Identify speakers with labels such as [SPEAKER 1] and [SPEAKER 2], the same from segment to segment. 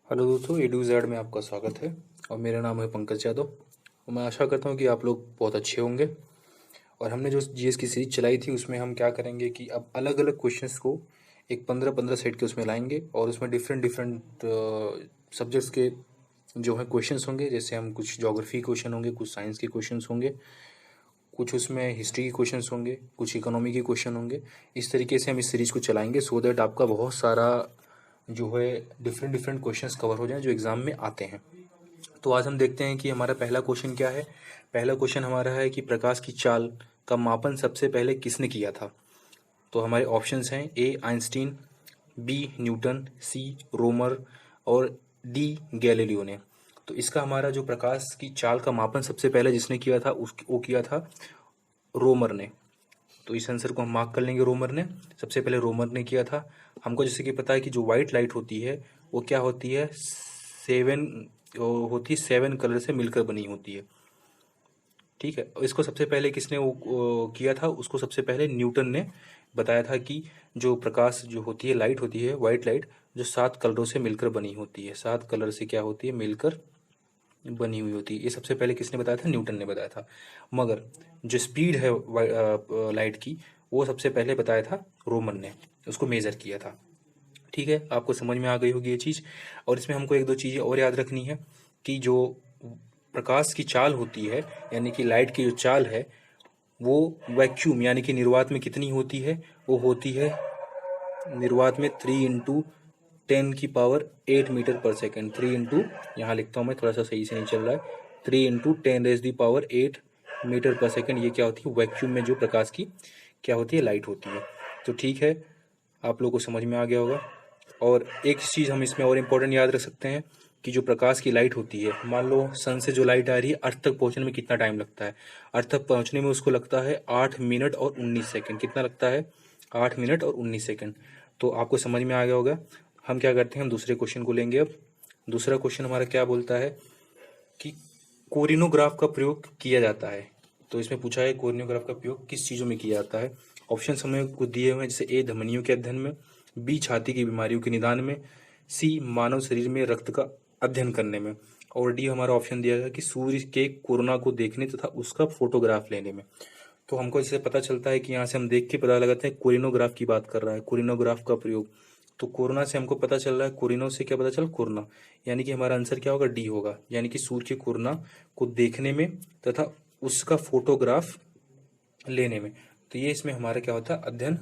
[SPEAKER 1] Hello दोस्तों, ए to Z में आपका स्वागत है। और मेरा नाम है पंकज यादव। और मैं आशा करता हूँ कि आप लोग बहुत अच्छे होंगे। और हमने जो जीएस की सीरीज चलाई थी उसमें हम क्या करेंगे कि अब अलग अलग क्वेश्चंस को एक 15-15 सेट के उसमें लाएंगे और उसमें डिफरेंट डिफरेंट सब्जेक्ट्स के जो है क्वेश्चंस होंगे। जैसे हम कुछ ज्योग्राफी क्वेश्चन होंगे, कुछ साइंस के क्वेश्चंस होंगे, कुछ उसमें हिस्ट्री के क्वेश्चंस होंगे, कुछ इकोनॉमी के क्वेश्चन होंगे। इस तरीके से हम इस सीरीज को चलाएंगे सो दैट आपका बहुत सारा जो है डिफरेंट डिफरेंट क्वेश्चंस कवर हो जाएं जो एग्जाम में आते हैं। तो आज हम देखते हैं कि हमारा पहला क्वेश्चन क्या है। पहला क्वेश्चन हमारा है कि प्रकाश की चाल का मापन सबसे पहले किसने किया था। तो हमारे ऑप्शंस हैं ए आइंस्टीन, बी न्यूटन, सी रोमर और डी गैलीलियो ने। तो इसका हमारा जो प्रकाश की चाल का मापन सबसे पहले जिसने किया था उस वो किया था रोमर ने। तो इस आंसर को हम मार्क कर लेंगे, रोमर ने। सबसे पहले रोमर ने किया था। हमको जैसे कि पता है कि जो वाइट लाइट होती है वो क्या होती है, सेवन कलर से मिलकर बनी होती है। ठीक है, और इसको सबसे पहले किसने वो किया था, उसको सबसे पहले न्यूटन ने बताया था कि जो प्रकाश जो होती है, लाइट होती है, वाइट लाइट, जो 7 कलरों से मिलकर बनी होती है, 7 कलर से क्या होती है, मिलकर बनी हुई होती है। ये सबसे पहले किसने बताया था, न्यूटन ने बताया था। मगर जो स्पीड है लाइट की, वो सबसे पहले बताया था रोमन ने, उसको मेजर किया था। ठीक है, आपको समझ में आ गई होगी ये चीज़। और इसमें हमको एक दो चीज़ें और याद रखनी है कि जो प्रकाश की चाल होती है, यानी कि लाइट की जो चाल है, वो वैक्यूम यानी कि निर्वात में कितनी होती है, वो होती है निर्वात में 3 × 10⁸ मीटर पर सेकेंड। 3 यहाँ लिखता हूँ मैं, थोड़ा सा सही से नहीं चल रहा है। 3 × 10⁸ मीटर पर सेकेंड, ये क्या होती है, वैक्यूम में जो प्रकाश की क्या होती है, लाइट होती है। तो ठीक है, आप लोगों को समझ में आ गया होगा। और एक चीज़ हम इसमें और इम्पोर्टेंट याद रख सकते हैं कि जो प्रकाश की लाइट होती है, मान लो सन से जो लाइट आ रही है, अर्थ तक पहुंचने में कितना टाइम लगता है। अर्थ तक पहुंचने में उसको लगता है 8 मिनट और 19 सेकंड। कितना लगता है, 8 मिनट और 19 सेकंड। तो आपको समझ में आ गया होगा। हम क्या करते हैं, हम दूसरे क्वेश्चन को लेंगे अब। दूसरा क्वेश्चन हमारा क्या बोलता है कि कोरिनोग्राफ का प्रयोग किया जाता है। तो इसमें पूछा है कोरिनोग्राफ का प्रयोग किस चीज़ों में किया जाता है। ऑप्शन हमें कुछ दिए हुए हैं, जैसे ए धमनियों के अध्ययन में, बी छाती की बीमारियों के निदान में, सी मानव शरीर में रक्त का अध्ययन करने में, और डी हमारा ऑप्शन दिया गया कि सूर्य के कोरोना को देखने तथा उसका फोटोग्राफ लेने में। तो हमको इससे पता चलता है कि यहाँ से हम देख के पता लगाते हैं कोरिनोग्राफ की बात कर रहा है, कोरिनोग्राफ का प्रयोग। तो कोरोना से हमको पता चल रहा है, कोरिनो से क्या पता चला, कोरोना। यानी कि हमारा आंसर क्या होगा, डी होगा, यानी कि सूर्य के कोरोना को देखने में तथा उसका फोटोग्राफ लेने में। तो ये इसमें हमारा क्या होता है, अध्ययन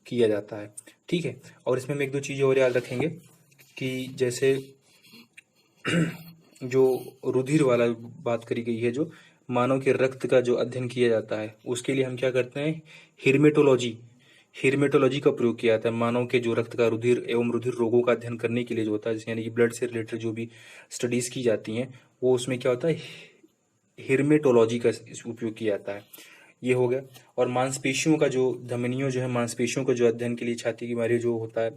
[SPEAKER 1] किया जाता है। ठीक है, और इसमें हम एक दो चीज़ें और याद रखेंगे कि जैसे जो रुधिर वाला बात करी गई है, जो मानव के रक्त का जो अध्ययन किया जाता है, उसके लिए हम क्या करते हैं, हिरमेटोलॉजी हिरमेटोलॉजी का प्रयोग किया जाता है। मानव के जो रक्त का रुधिर एवं रुधिर रोगों का अध्ययन करने के लिए जो होता है, जैसे यानी कि ब्लड से रिलेटेड जो भी स्टडीज की जाती हैं, वो उसमें क्या होता है, हिरमेटोलॉजी का उपयोग किया जाता है। ये हो गया। और मांसपेशियों का जो, धमनियों जो है, मांसपेशियों का जो अध्ययन के लिए छाती की बीमारी जो होता है,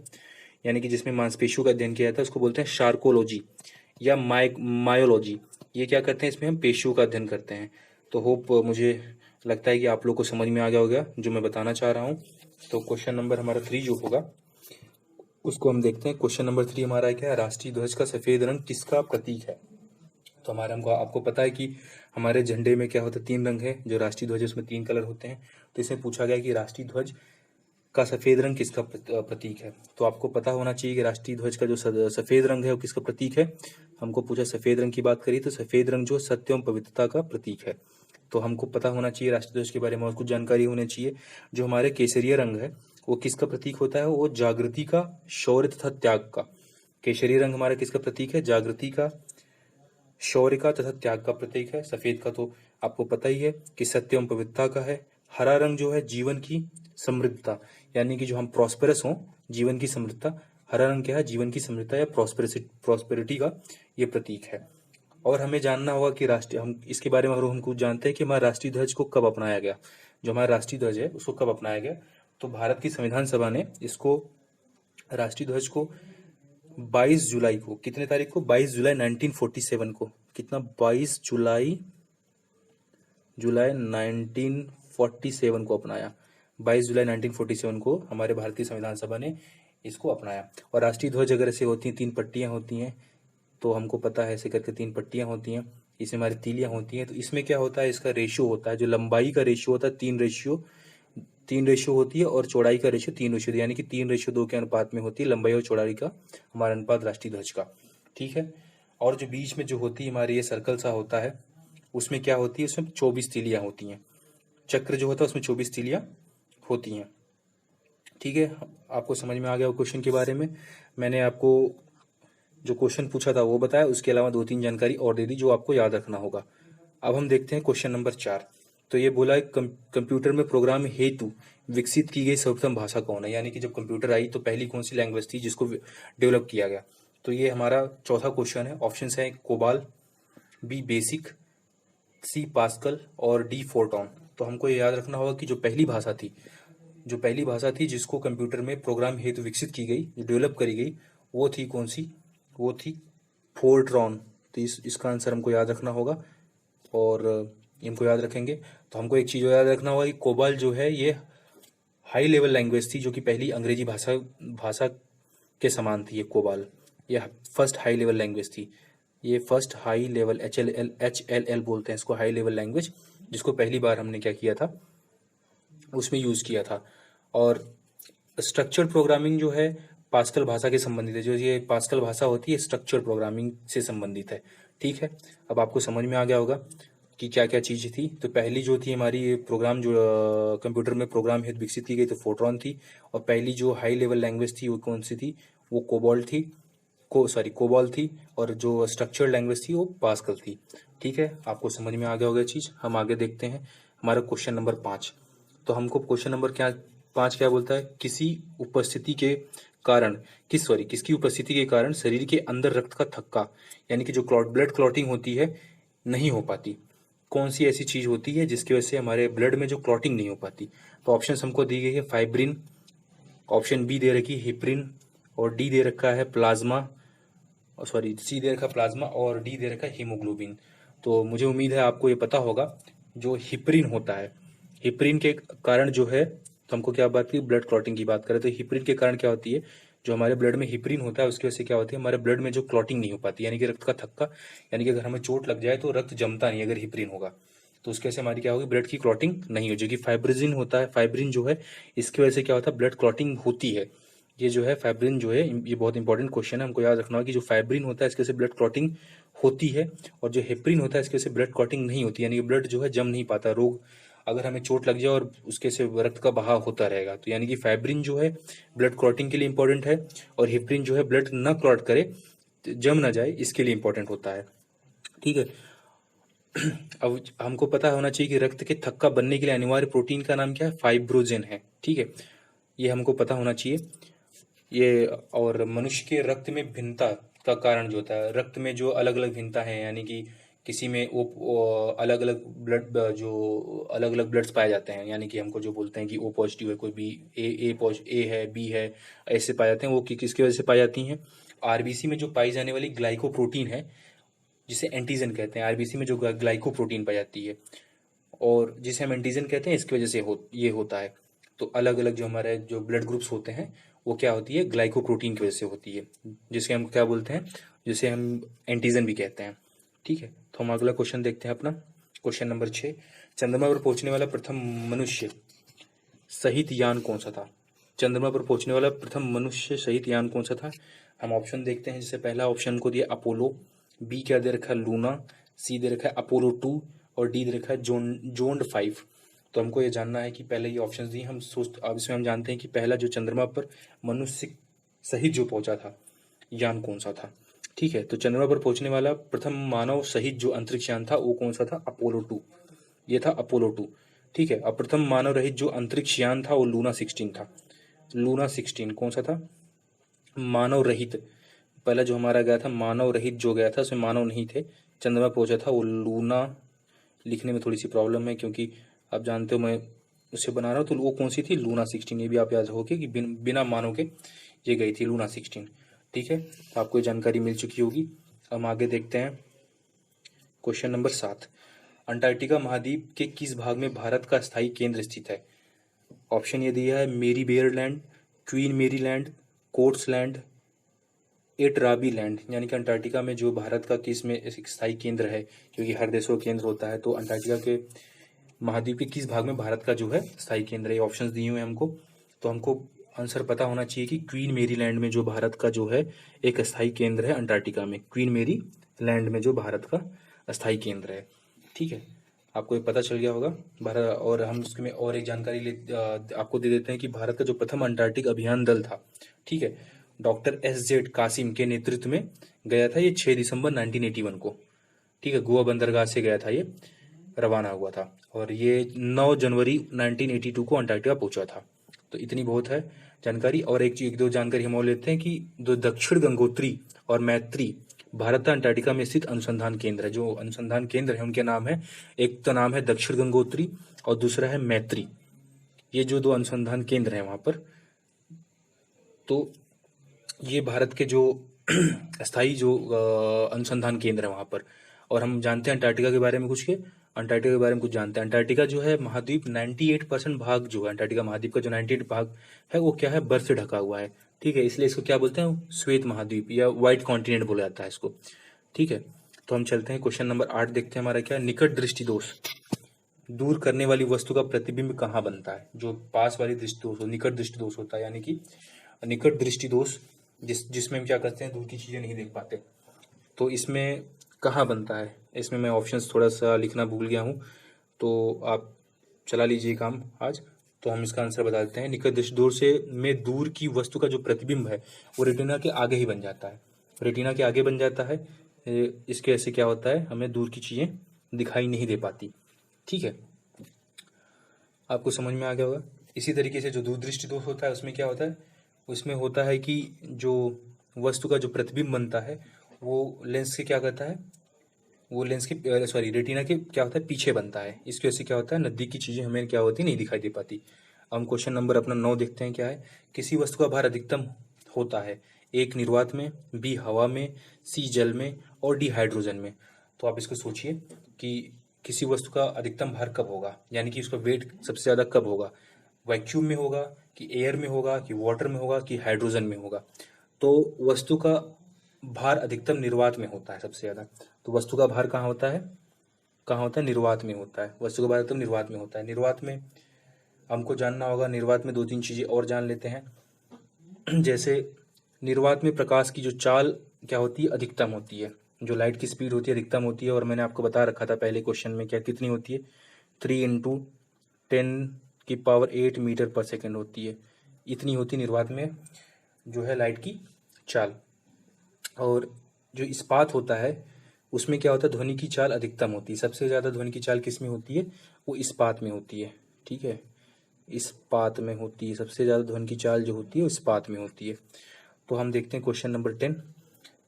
[SPEAKER 1] यानी कि जिसमें मांसपेशियों का अध्ययन किया जाता है, उसको बोलते हैं शार्कोलॉजी या मायोलॉजी। ये क्या करते हैं, इसमें हम पेशियों का अध्ययन करते हैं। तो होप मुझे लगता है कि आप लोग को समझ में आ गया होगा जो मैं बताना चाह रहा हूँ। तो क्वेश्चन नंबर हमारा 3 जो होगा उसको हम देखते हैं। क्वेश्चन नंबर 3 हमारा क्या है, राष्ट्रीय ध्वज का सफेद रंग किसका प्रतीक है। तो हमारा हमको आपको पता है कि हमारे झंडे में क्या होता है, 3 रंग है। जो राष्ट्रीय ध्वज है उसमें 3 कलर होते हैं। तो इसमें पूछा गया कि राष्ट्रीय ध्वज का सफेद रंग किसका प्रतीक है। तो आपको पता होना चाहिए कि राष्ट्रीय ध्वज का जो सफेद रंग है वो किसका प्रतीक है। हमको पूछा सफेद रंग की बात करी, तो सफेद रंग जो सत्य एवं पवित्रता का प्रतीक है। तो हमको पता होना चाहिए राष्ट्रीय ध्वज के बारे में और कुछ जानकारी होनी चाहिए। जो हमारे केसरिया रंग है वो किसका प्रतीक होता है, वो जागृति का, शौर्य तथा त्याग का। केसरी रंग हमारा किसका प्रतीक है, जागृति का, शौर्य का तथा त्याग का प्रतीक है। सफेद का तो आपको पता ही है कि सत्य एवं पवित्रता का है। हरा रंग जो है जीवन की समृद्धता, यानी कि जो हम प्रॉस्पेरस हों, जीवन की समृद्धता। हरा रंग क्या है, जीवन की समृद्धता या प्रॉस्पेरिटी का ये प्रतीक है। और हमें जानना होगा कि राष्ट्रीय, हम इसके बारे में हम कुछ जानते हैं कि हमारा राष्ट्रीय ध्वज को कब अपनाया गया। जो हमारा राष्ट्रीय ध्वज है उसको कब अपनाया गया। तो भारत की संविधान सभा ने इसको, राष्ट्रीय ध्वज को 22 जुलाई को, कितने तारीख को, 22 जुलाई 1947 को, कितना, 22 जुलाई जुलाई 1947 को अपनाया। 22 जुलाई 1947 को हमारे भारतीय संविधान सभा ने इसको अपनाया। और राष्ट्रीय ध्वज अगर ऐसे होती हैं, 3 पट्टियां होती हैं, तो हमको पता है ऐसे करके 3 पट्टियां होती हैं, इसमें हमारी तीलियां होती हैं। तो इसमें क्या होता है, इसका रेशियो होता है, जो लंबाई का रेशियो होता है 3 रेशियो होती है, और चौड़ाई का रेशियो 3 रेशियो, यानी कि 3:2 के अनुपात में होती है लंबाई और चौड़ाई का हमारा अनुपात राष्ट्रीय ध्वज का। ठीक है। और जो बीच में जो होती है हमारी, ये सर्कल सा होता है, उसमें क्या होती है, उसमें 24 तीलियां होती हैं। चक्र जो होता है उसमें 24 तीलियां होती हैं। ठीक है, आपको समझ में आ गया क्वेश्चन के बारे में। मैंने आपको जो क्वेश्चन पूछा था वो बताया, उसके अलावा 2-3 जानकारी और दे दी जो आपको याद रखना होगा। अब हम देखते हैं क्वेश्चन नंबर 4। तो ये बोला है कंप्यूटर में प्रोग्राम हेतु विकसित की गई सर्वप्रथम भाषा कौन है, यानी कि जब कंप्यूटर आई तो पहली कौन सी लैंग्वेज थी जिसको डेवलप किया गया। तो ये हमारा चौथा क्वेश्चन है। ऑप्शन है कोबाल, बी बेसिक, सी पास्कल और डी फोरटॉन। तो हमको ये याद रखना होगा कि जो पहली भाषा थी जिसको कंप्यूटर में प्रोग्राम हेतु विकसित की गई, जो डेवलप करी गई, वो थी कौन सी, वो थी फोरट्रॉन। तो इसका आंसर हमको याद रखना होगा, और इनको याद रखेंगे तो हमको एक चीज़ याद रखना होगा कि कोबाल जो है ये हाई लेवल लैंग्वेज थी, जो कि पहली अंग्रेजी भाषा भाषा के समान थी। ये कोबाल, ये फर्स्ट हाई लेवल लैंग्वेज थी। ये फर्स्ट हाई लेवल HLL बोलते हैं इसको, हाई लेवल लैंग्वेज, जिसको पहली बार हमने क्या किया था, उसमें यूज़ किया था। और स्ट्रक्चर्ड प्रोग्रामिंग जो है पास्कल भाषा के संबंधित है। जो ये पास्कल भाषा होती है स्ट्रक्चर्ड प्रोग्रामिंग से संबंधित है। ठीक है, अब आपको समझ में आ गया होगा कि क्या क्या चीज़ थी। तो पहली जो थी हमारी ये प्रोग्राम, जो कंप्यूटर में प्रोग्राम हेतु विकसित की गई, तो फोरट्रॉन थी। और पहली जो हाई लेवल लैंग्वेज थी वो कौन सी थी, वो कोबॉल थी। और जो स्ट्रक्चर्ड लैंग्वेज थी वो पास्कल थी। ठीक है, आपको समझ में आ गया होगा चीज़। हम आगे देखते हैं हमारा क्वेश्चन नंबर 5। तो हमको क्वेश्चन नंबर 5 क्या बोलता है, किसकी उपस्थिति के कारण शरीर के अंदर रक्त का थक्का, यानी कि जो ब्लड क्लॉटिंग होती है, नहीं हो पाती। कौन सी ऐसी चीज होती है जिसकी वजह से हमारे ब्लड में जो क्लॉटिंग नहीं हो पाती। तो ऑप्शन हमको दी गई है फाइब्रिन, ऑप्शन बी दे रखी है हिप्रिन, और डी दे रखा है प्लाज्मा, सॉरी सी दे रखा है प्लाज्मा, और डी दे रखा है हीमोग्लोबिन। तो मुझे उम्मीद है आपको ये पता होगा। जो हिप्रिन होता है, हिप्रिन के कारण जो है, तो हमको क्या बात की, ब्लड क्लॉटिंग की बात करें तो हिप्रिन के कारण क्या होती है, जो हमारे ब्लड में हिप्रिन होता है उसकी वजह से क्या होती है, हमारे ब्लड में जो क्लॉटिंग नहीं हो पाती, यानी कि रक्त का थक्का, यानी कि अगर हमें चोट लग जाए तो रक्त जमता नहीं अगर हिप्रिन होगा, तो उसकी वजह से हमारी क्या होगी, ब्लड की क्लॉटिंग नहीं हो। जो कि फाइब्रिजिन होता है, फाइब्रिन जो है, इसकी वजह से क्या होता है, ब्लड क्लॉटिंग होती है। ये जो है फाइब्रिन जो है, ये बहुत इंपॉर्टेंट क्वेश्चन है, हमको याद रखना होगा कि जो फाइब्रिन होता है इसके से ब्लड क्लॉटिंग होती है, और जो हेप्रिन होता है इसके से ब्लड क्लॉटिंग नहीं होती, यानी कि ब्लड जो है जम नहीं पाता। रोग, अगर हमें चोट लग जाए और उसके से रक्त का बहाव होता रहेगा, तो यानी कि फाइब्रिन जो है ब्लड क्लॉटिंग के लिए इंपॉर्टेंट है, और हेप्रिन जो है ब्लड न क्लॉट करे, जम ना जाए, इसके लिए इंपॉर्टेंट होता है। ठीक है, अब हमको पता होना चाहिए कि रक्त के थक्का बनने के लिए अनिवार्य प्रोटीन का नाम क्या है, फाइब्रोजेन है। ठीक है, ये हमको पता होना चाहिए। ये, और मनुष्य के रक्त में भिन्नता का कारण जो होता है, रक्त में जो अलग अलग भिन्नता है, यानी कि किसी में वो अलग अलग ब्लड, जो अलग अलग ब्लड्स पाए जाते हैं, यानी कि हमको जो बोलते हैं कि ओ पॉजिटिव है, कोई बी, ए है, बी है, ऐसे पाए जाते हैं। वो किसकी वजह से पाई जाती हैं, आरबीसी में जो पाई जाने वाली ग्लाइकोप्रोटीन है, जिसे एंटीजन कहते हैं। आरबीसी में जो ग्लाइकोप्रोटीन पाई जाती है, और जिसे हम एंटीजन कहते हैं, इसकी वजह से ये होता है। तो अलग अलग जो हमारे जो ब्लड ग्रुप्स होते हैं, वो क्या होती है, ग्लाइकोप्रोटीन की वजह से होती है, जिसे हम क्या बोलते हैं, जिसे हम एंटीजन भी कहते हैं। ठीक है, तो हम अगला क्वेश्चन देखते हैं अपना, क्वेश्चन नंबर 6। चंद्रमा पर पहुंचने वाला प्रथम मनुष्य सहित यान कौन सा था। चंद्रमा पर पहुंचने वाला प्रथम मनुष्य सहित यान कौन सा था। हम ऑप्शन देखते हैं, जैसे पहला ऑप्शन को दिया अपोलो, बी क्या दे रखा है, लूना, सी दे रखा है अपोलो 2, और डी दे रखा है जोंड 5। तो हमको ये जानना है कि पहले ये ऑप्शन दिए, अब इसमें हम जानते हैं कि पहला जो चंद्रमा पर मनुष्य सहित जो पहुंचा था, यान कौन सा था। ठीक है, तो चंद्रमा पर पहुंचने वाला प्रथम मानव सहित जो अंतरिक्ष यान था वो कौन सा था, अपोलो 2। ये था अपोलो 2। ठीक है, अब प्रथम मानव रहित जो अंतरिक्ष यान था वो लूना 16 था। लूना 16 कौन सा था, मानव रहित। पहला जो हमारा गया था मानव रहित जो गया था, उसमें मानव नहीं थे, चंद्रमा पहुंचा था वो लूना। लिखने में थोड़ी सी प्रॉब्लम है क्योंकि आप जानते हो मैं उसे बना रहा हूँ, तो वो कौन सी थी, लूना 16। ये भी आप याद रखोगे कि बिना मानव के ये गई थी लूना 16। ठीक है, तो आपको ये जानकारी मिल चुकी होगी। हम आगे देखते हैं क्वेश्चन नंबर 7। अंटार्कटिका महाद्वीप के किस भाग में भारत का स्थायी केंद्र स्थित है। ऑप्शन ये दिया है Mary Byrd land, Queen Mary land, Coats land, Enderby land, यानी कि अंटार्कटिका में जो भारत का किस में एक स्थायी केंद्र है, क्योंकि हर देशों का केंद्र होता है, तो अंटार्कटिका के महाद्वीप के किस भाग में भारत का जो है स्थायी केंद्र है, ये ऑप्शंस दिए हुए हैं हमको। तो हमको आंसर पता होना चाहिए कि क्वीन मेरी लैंड में जो भारत का जो है एक स्थायी केंद्र है अंटार्कटिका में, क्वीन मेरी लैंड में जो भारत का स्थायी केंद्र है। ठीक है, आपको ये पता चल गया होगा भारत। और हम उसमें और एक जानकारी आपको दे देते हैं कि भारत का जो प्रथम अंटार्कटिक अभियान दल था, ठीक है, डॉक्टर एस जेड कासिम के नेतृत्व में गया था। ये 6 दिसंबर 1981 को, ठीक है, गोवा बंदरगाह से गया था, ये रवाना हुआ था। और ये 9 जनवरी 1982 को अंटार्कटिका पहुंचा था। तो इतनी बहुत है जानकारी। और एक दो जानकारी हम और लेते हैं कि दो दक्षिण गंगोत्री और मैत्री भारत अंटार्कटिका में स्थित अनुसंधान केंद्र है। जो अनुसंधान केंद्र है उनके नाम है, एक तो नाम है दक्षिण गंगोत्री और दूसरा है मैत्री। ये जो दो अनुसंधान केंद्र हैं वहां पर, तो ये भारत के जो स्थायी जो अनुसंधान केंद्र है वहां पर। और हम जानते हैं अंटार्कटिका के बारे में कुछ के, अंटार्कटिका के बारे में कुछ जानते हैं। अंटार्कटिका जो है महाद्वीप 98% भाग जो है अंटार्कटिका महाद्वीप का जो 98 भाग है वो क्या है, बर्फ से ढका हुआ है। ठीक है, इसलिए इसको क्या बोलते हैं, श्वेत महाद्वीप या व्हाइट कॉन्टिनेंट बोला जाता है इसको। ठीक है, तो हम चलते हैं क्वेश्चन नंबर 8 देखते हैं हमारा क्या है, निकट दृष्टि दोष दूर करने वाली वस्तु का प्रतिबिंब कहाँ बनता है। जो पास वाली दृष्टि दोष हो, निकट दृष्टि दोष होता है, यानी कि निकट दृष्टि दोष जिसमें हम क्या करते हैं, दूर की चीजें नहीं देख पाते। तो इसमें कहाँ बनता है, इसमें मैं ऑप्शंस थोड़ा सा लिखना भूल गया हूँ, तो आप चला लीजिए काम आज। तो हम इसका आंसर बता देते हैं, निकट दृष्टि दोष से में दूर की वस्तु का जो प्रतिबिंब है वो रेटिना के आगे ही बन जाता है, रेटिना के आगे बन जाता है। इसके ऐसे क्या होता है, हमें दूर की चीजें दिखाई नहीं दे पाती। ठीक है, आपको समझ में आ गया होगा। इसी तरीके से जो दूरदृष्टि दोष होता है उसमें क्या होता है, उसमें होता है कि जो वस्तु का जो प्रतिबिंब बनता है वो लेंस के क्या करता है, वो लेंस के सॉरी रेटिना के क्या होता है, पीछे बनता है। इसकी वजह से क्या होता है, नजदीक की चीजें हमें क्या होती नहीं दिखाई दे पाती। हम क्वेश्चन नंबर अपना 9 देखते हैं क्या है, किसी वस्तु का भार अधिकतम होता है, एक निर्वात में, बी हवा में, सी जल में और डी हाइड्रोजन में। तो आप इसको सोचिए कि किसी वस्तु का अधिकतम भार कब होगा, यानी कि उसका वेट सबसे ज्यादा कब होगा, वैक्यूम में होगा कि एयर में होगा कि वाटर में होगा कि हाइड्रोजन में होगा। तो वस्तु का भार अधिकतम निर्वात में होता है सबसे ज्यादा। तो वस्तु का भार कहाँ होता है, कहाँ होता है, निर्वात में होता है। वस्तु का भार अधिकतम निर्वात में होता है। निर्वात में हमको जानना होगा, निर्वात में 2-3 चीजें और जान लेते हैं। जैसे निर्वात में प्रकाश की जो चाल क्या होती है, अधिकतम होती है। जो लाइट की स्पीड होती है अधिकतम होती है, और मैंने आपको बता रखा था पहले क्वेश्चन में क्या कितनी होती है, 3 × 10⁸ मीटर पर सेकेंड होती है। इतनी होती निर्वात में जो है लाइट की चाल। और जो इस्पात होता है उसमें क्या होता है, ध्वनि की चाल अधिकतम होती है। सबसे ज्यादा ध्वनि की चाल किस में होती है, वो इस्पात में होती है। ठीक है, इस्पात में होती है सबसे ज्यादा ध्वनि की चाल जो होती है, वो इस्पात में होती है। तो हम देखते हैं क्वेश्चन नंबर 10,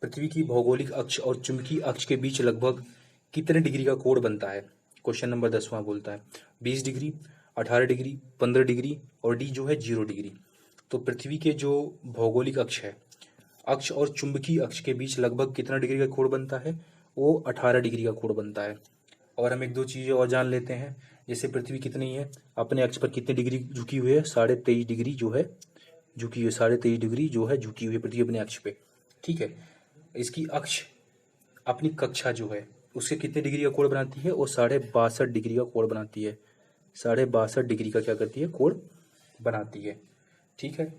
[SPEAKER 1] पृथ्वी की भौगोलिक अक्ष और चुंबकीय अक्ष के बीच लगभग कितने डिग्री का कोण बनता है। क्वेश्चन नंबर 10वां बोलता है 20 डिग्री, 18 डिग्री, 15 डिग्री और डी जो है 0 डिग्री। तो पृथ्वी के जो भौगोलिक अक्ष है, अक्ष और चुंबकीय अक्ष के बीच लगभग कितना डिग्री का कोण बनता है, वो 18 डिग्री का कोण बनता है। और हम 1-2 चीजें और जान लेते हैं, जैसे पृथ्वी कितनी है, अपने अक्ष पर कितने डिग्री झुकी हुई है, 23.5 डिग्री जो है झुकी हुई है, 23.5 डिग्री जो है झुकी हुई है पृथ्वी अपने अक्ष पे। ठीक है, इसकी अक्ष अपनी कक्षा जो है उसके कितने डिग्री का कोण बनाती है, वो 62.5 डिग्री का कोण बनाती है। 62.5 डिग्री का क्या करती है, कोण बनाती है। ठीक है,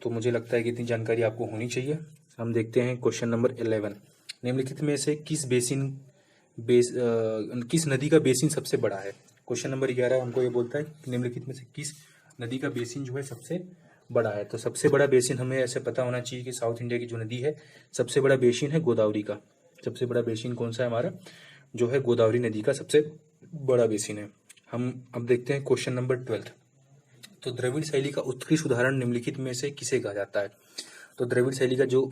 [SPEAKER 1] तो मुझे लगता है कि इतनी जानकारी आपको होनी चाहिए। हम देखते हैं क्वेश्चन नंबर 11, निम्नलिखित में से किस नदी का बेसिन सबसे बड़ा है। क्वेश्चन नंबर 11 हमको ये बोलता है कि निम्नलिखित में से किस नदी का बेसिन जो है सबसे बड़ा है। तो सबसे बड़ा बेसिन हमें ऐसे पता होना चाहिए कि साउथ इंडिया की जो नदी है सबसे बड़ा बेसिन है गोदावरी का। सबसे बड़ा बेसिन कौन सा है हमारा, जो है गोदावरी नदी का सबसे बड़ा बेसिन है। हम अब देखते हैं क्वेश्चन नंबर 12, तो द्रविड़ शैली का उत्कृष्ट उदाहरण निम्नलिखित में से किसे कहा जाता है। तो द्रविड़ शैली का जो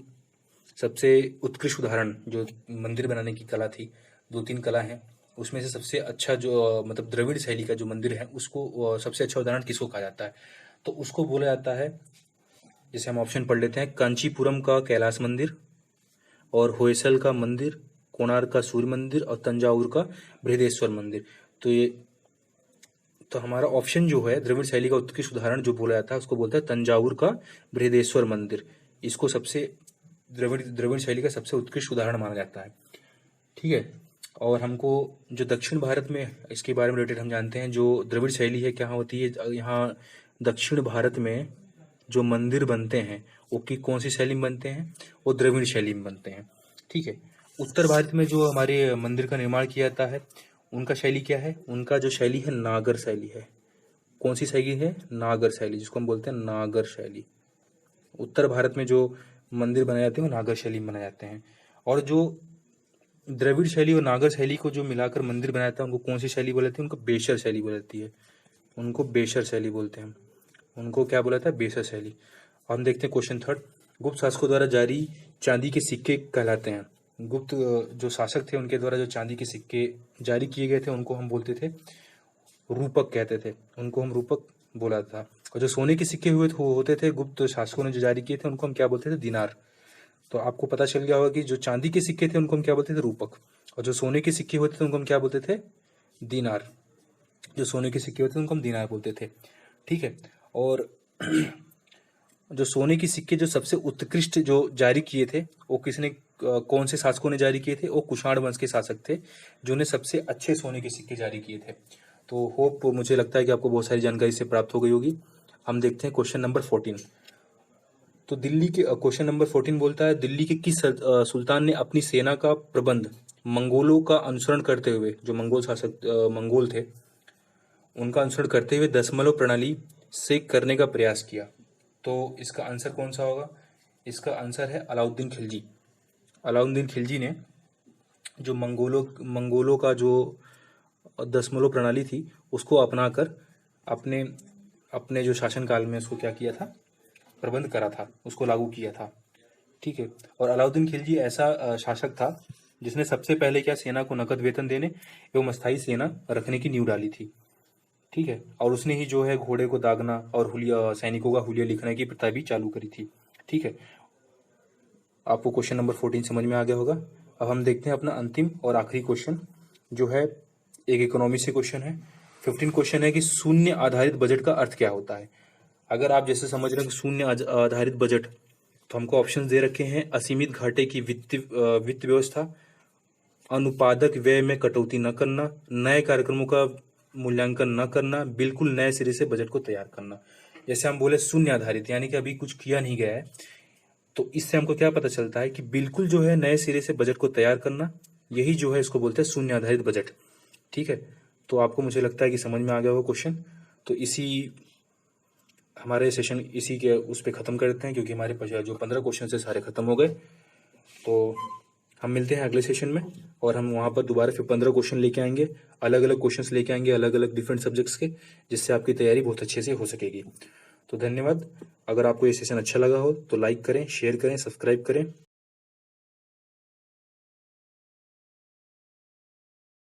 [SPEAKER 1] सबसे उत्कृष्ट उदाहरण, जो मंदिर बनाने की कला थी, 2-3 कला हैं, उसमें से सबसे अच्छा जो मतलब द्रविड़ शैली का जो मंदिर है उसको सबसे अच्छा उदाहरण किसको कहा जाता है। तो उसको बोला जाता है, जैसे हम ऑप्शन पढ़ लेते हैं, कांचीपुरम का कैलाश मंदिर और होयसल का मंदिर, कोणार्क का सूर्य मंदिर और तंजावुर का बृहदेश्वर मंदिर। तो हमारा ऑप्शन जो है द्रविड़ शैली का उत्कृष्ट उदाहरण जो बोला जाता है उसको बोलता है तंजावुर का बृहदेश्वर मंदिर। इसको सबसे द्रविड़ शैली का सबसे उत्कृष्ट उदाहरण माना जाता है। ठीक है, और हमको जो दक्षिण भारत में इसके बारे में रिलेटेड हम जानते हैं, जो द्रविड़ शैली है क्या होती है, यहाँ दक्षिण भारत में जो मंदिर बनते हैं वो की कौन सी शैली में बनते हैं, वो द्रविड़ शैली में बनते हैं। ठीक है, उत्तर भारत में जो हमारे मंदिर का निर्माण किया जाता है उनका शैली क्या है, उनका जो शैली है नागर शैली है। कौन सी शैली है, नागर शैली, जिसको हम बोलते हैं नागर शैली। उत्तर भारत में जो मंदिर बनाए जाते हैं वो नागर शैली में बनाए जाते हैं। और जो द्रविड़ शैली और नागर शैली को जो मिलाकर मंदिर बनाया जाता है उनको कौन सी शैली बोली जाती है, उनको बेशर शैली बोली जाती है। उनको बेशर शैली बोलते हैं, उनको क्या बोला जाता है, बेशर शैली। और हम देखते हैं क्वेश्चन थर्ड, गुप्त शासकों द्वारा जारी चांदी के सिक्के कहलाते हैं। गुप्त जो शासक थे उनके द्वारा जो चांदी के सिक्के जारी किए गए थे उनको हम बोलते थे रूपक कहते थे, उनको हम रूपक बोला था। और जो सोने के सिक्के होते थे गुप्त शासकों ने जो जारी किए थे उनको हम क्या बोलते थे, दिनार। तो आपको पता चल गया होगा कि जो चांदी के सिक्के थे उनको हम क्या बोलते थे, रूपक। और जो सोने के सिक्के होते थे उनको हम क्या बोलते थे, दिनार। जो सोने के सिक्के होते थे उनको हम दिनार बोलते थे। ठीक है, और जो सोने के सिक्के जो सबसे उत्कृष्ट जो जारी किए थे वो किसने, कौन से शासकों ने जारी किए थे, वो कुषाण वंश के शासक थे जिन्होंने सबसे अच्छे सोने के सिक्के जारी किए थे। तो होप, मुझे लगता है कि आपको बहुत सारी जानकारी से प्राप्त हो गई होगी। हम देखते हैं क्वेश्चन नंबर 14। तो दिल्ली के क्वेश्चन नंबर 14 बोलता है, दिल्ली के किस सुल्तान ने अपनी सेना का प्रबंध मंगोलों का अनुसरण करते हुए, जो मंगोल शासक मंगोल थे उनका अनुसरण करते हुए दशमलव प्रणाली से करने का प्रयास किया। तो इसका आंसर कौन सा होगा, इसका आंसर है अलाउद्दीन खिलजी। अलाउद्दीन खिलजी ने जो मंगोलों का जो दशमलव प्रणाली थी उसको अपनाकर अपने अपने जो शासनकाल में उसको क्या किया था, प्रबंध करा था, उसको लागू किया था। ठीक है, और अलाउद्दीन खिलजी ऐसा शासक था जिसने सबसे पहले क्या, सेना को नकद वेतन देने एवं अस्थायी सेना रखने की नींव डाली थी। ठीक है, और उसने ही जो है घोड़े को दागना और हुलिया, सैनिकों का हुलिया लिखने की प्रथा भी चालू करी थी। ठीक है, आपको क्वेश्चन नंबर 14 समझ में आ गया होगा। अब हम देखते हैं अपना अंतिम और आखिरी क्वेश्चन, जो है एक इकोनॉमी से क्वेश्चन है। 15 क्वेश्चन है कि शून्य आधारित बजट का अर्थ क्या होता है। अगर आप जैसे समझ रहे हैं कि शून्य आधारित बजट, तो हमको ऑप्शन दे रखे हैं, असीमित घाटे की वित्त व्यवस्था, अनुपादक व्यय में कटौती न करना, नए कार्यक्रमों का मूल्यांकन न करना, बिल्कुल नए सिरे से बजट को तैयार करना। जैसे हम बोले शून्य आधारित, यानी कि अभी कुछ किया नहीं गया है, तो इससे हमको क्या पता चलता है कि बिल्कुल जो है नए सिरे से बजट को तैयार करना, यही जो है इसको बोलते हैं शून्य आधारित बजट। ठीक है, तो आपको मुझे लगता है कि समझ में आ गया होगा क्वेश्चन। तो इसी हमारे सेशन इसी के उस पर ख़त्म करते हैं, क्योंकि हमारे पास जो 15 क्वेश्चन से सारे ख़त्म हो गए। तो हम मिलते हैं अगले सेशन में, और हम वहाँ पर दोबारा फिर 15 क्वेश्चन लेके आएंगे, अलग अलग क्वेश्चंस लेके आएंगे, अलग अलग डिफरेंट सब्जेक्ट्स के, जिससे आपकी तैयारी बहुत अच्छे से हो सकेगी। तो धन्यवाद। अगर आपको ये सेशन अच्छा लगा हो तो लाइक करें, शेयर करें, सब्सक्राइब करें।